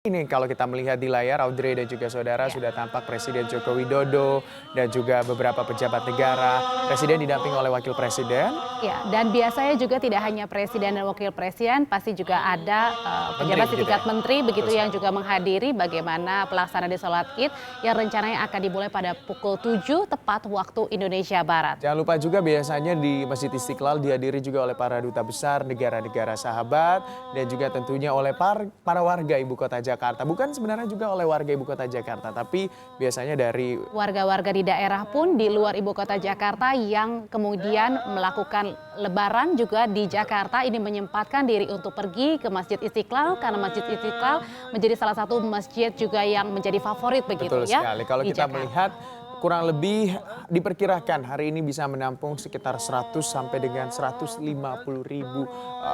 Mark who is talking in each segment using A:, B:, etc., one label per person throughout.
A: Ini kalau kita melihat di layar, Audrey dan juga saudara sudah tampak Presiden Joko Widodo dan juga beberapa pejabat negara. Presiden didampingi oleh Wakil Presiden.
B: Ya, dan biasanya juga tidak hanya Presiden dan Wakil Presiden, pasti juga ada pejabat setingkat menteri begitu yang juga menghadiri bagaimana pelaksanaan di sholat Id yang rencananya akan dimulai pada pukul 7 tepat waktu Indonesia Barat.
A: Jangan lupa juga biasanya di Masjid Istiqlal dihadiri juga oleh para duta besar negara-negara sahabat dan juga tentunya oleh para warga ibu kota Jakarta. Bukan sebenarnya juga oleh warga ibu kota Jakarta, tapi biasanya dari
B: warga-warga di daerah pun di luar ibu kota Jakarta yang kemudian melakukan lebaran juga di Jakarta ini menyempatkan diri untuk pergi ke Masjid Istiqlal karena Masjid Istiqlal menjadi salah satu masjid juga yang menjadi favorit begitu.
A: Betul
B: ya.
A: Sekali. Kalau kita melihat kurang lebih diperkirakan hari ini bisa menampung sekitar 100 sampai dengan 150 ribu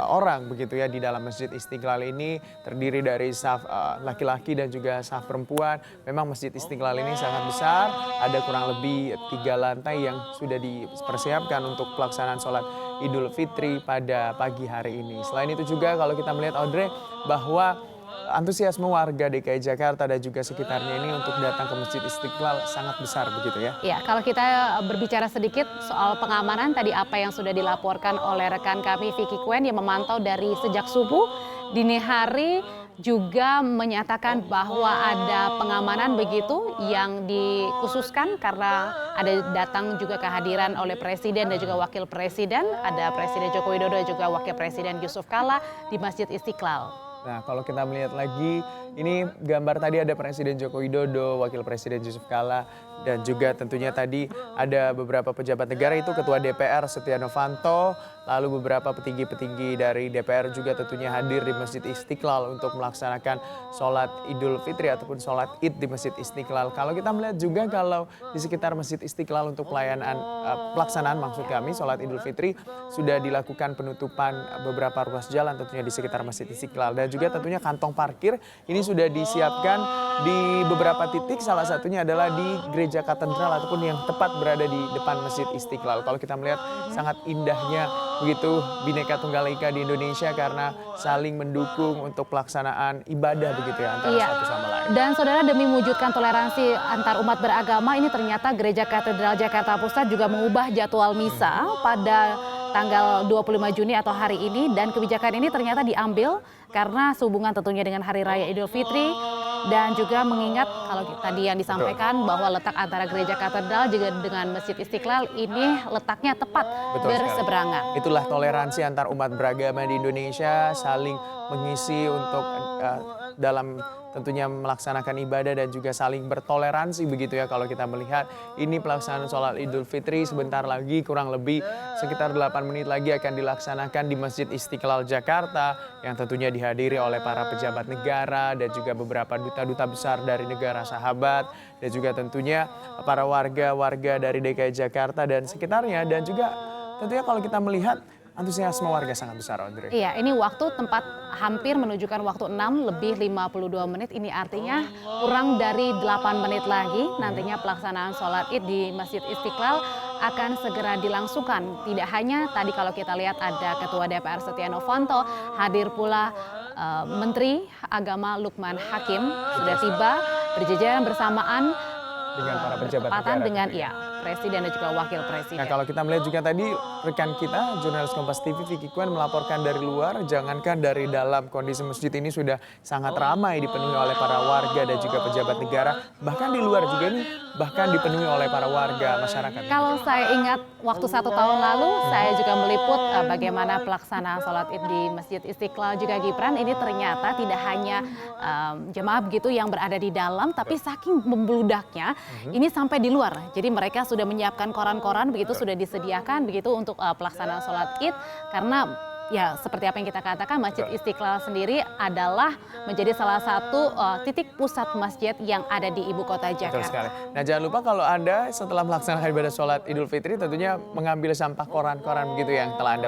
A: orang begitu ya di dalam Masjid Istiqlal ini, terdiri dari saf laki-laki dan juga saf perempuan. Memang Masjid Istiqlal ini sangat besar, ada kurang lebih 3 lantai yang sudah dipersiapkan untuk pelaksanaan sholat Idul Fitri pada pagi hari ini. Selain itu juga kalau kita melihat Audrey bahwa antusiasme warga DKI Jakarta dan juga sekitarnya ini untuk datang ke Masjid Istiqlal sangat besar begitu ya.
B: Ya, kalau kita berbicara sedikit soal pengamanan tadi apa yang sudah dilaporkan oleh rekan kami Vicky Kuen yang memantau dari sejak subuh dini hari juga menyatakan bahwa ada pengamanan begitu yang dikhususkan karena ada datang juga kehadiran oleh Presiden dan juga Wakil Presiden, ada Presiden Joko Widodo dan juga Wakil Presiden Yusuf Kala di Masjid Istiqlal.
A: Nah, kalau kita melihat lagi, ini gambar tadi ada Presiden Joko Widodo, Wakil Presiden Yusuf Kala, dan juga tentunya tadi ada beberapa pejabat negara, itu Ketua DPR Setia Novanto, lalu beberapa petinggi-petinggi dari DPR juga tentunya hadir di Masjid Istiqlal untuk melaksanakan sholat Idul Fitri ataupun sholat Id di Masjid Istiqlal. Kalau kita melihat juga kalau di sekitar Masjid Istiqlal untuk pelaksanaan maksud kami sholat Idul Fitri sudah dilakukan penutupan beberapa ruas jalan tentunya di sekitar Masjid Istiqlal. Dan juga tentunya kantong parkir ini sudah disiapkan di beberapa titik, salah satunya adalah di Gereja Katedral ataupun yang tepat berada di depan Masjid Istiqlal. Kalau kita melihat sangat indahnya begitu Bhinneka Tunggal Ika di Indonesia karena saling mendukung untuk pelaksanaan ibadah begitu ya antara satu sama lain.
B: Dan saudara, demi mewujudkan toleransi antar umat beragama ini ternyata Gereja Katedral Jakarta Pusat juga mengubah jadwal misa pada tanggal 25 Juni atau hari ini, dan kebijakan ini ternyata diambil karena sehubungan tentunya dengan Hari Raya Idul Fitri dan juga mengingat kalau tadi yang disampaikan bahwa letak antara Gereja Katedral juga dengan Masjid Istiqlal ini letaknya tepat berseberangan.
A: Itulah toleransi antar umat beragama di Indonesia, saling mengisi untuk dalam tentunya melaksanakan ibadah dan juga saling bertoleransi begitu ya. Kalau kita melihat ini pelaksanaan sholat Idul Fitri sebentar lagi kurang lebih sekitar 8 menit lagi akan dilaksanakan di Masjid Istiqlal Jakarta yang tentunya dihadiri oleh para pejabat negara dan juga beberapa duta-duta besar dari negara sahabat dan juga tentunya para warga-warga dari DKI Jakarta dan sekitarnya. Dan juga tentunya kalau kita melihat antusiasme warga sangat besar, Audrey.
B: Iya, ini waktu tempat hampir menunjukkan waktu 6 lebih 52 menit. Ini artinya kurang dari 8 menit lagi nantinya pelaksanaan sholat Id di Masjid Istiqlal akan segera dilangsungkan. Tidak hanya tadi kalau kita lihat ada Ketua DPR Setia Novanto, hadir pula Menteri Agama Lukman Hakim sudah tiba berjejaran bersamaan
A: dengan para pejabat negara
B: dengan Presiden dan juga Wakil Presiden.
A: Nah, kalau kita melihat juga tadi rekan kita jurnalis Kompas TV Vicky Kuen melaporkan dari luar, jangankan dari dalam, kondisi masjid ini sudah sangat ramai dipenuhi oleh para warga dan juga pejabat negara, bahkan di luar juga ini bahkan dipenuhi oleh para warga masyarakat.
B: Kalau saya ingat waktu 1 tahun lalu saya juga meliput bagaimana pelaksanaan sholat Id di Masjid Istiqlal juga Gibran, ini ternyata tidak hanya jemaah begitu yang berada di dalam, tapi saking membludaknya ini sampai di luar. Jadi mereka sudah menyiapkan koran-koran begitu, sudah disediakan begitu untuk pelaksanaan sholat Id karena ya seperti apa yang kita katakan Masjid Istiqlal sendiri adalah menjadi salah satu titik pusat masjid yang ada di ibu kota Jakarta.
A: Betul sekali. Nah, jangan lupa kalau Anda setelah melaksanakan ibadah sholat Idul Fitri tentunya mengambil sampah koran-koran begitu yang telah Anda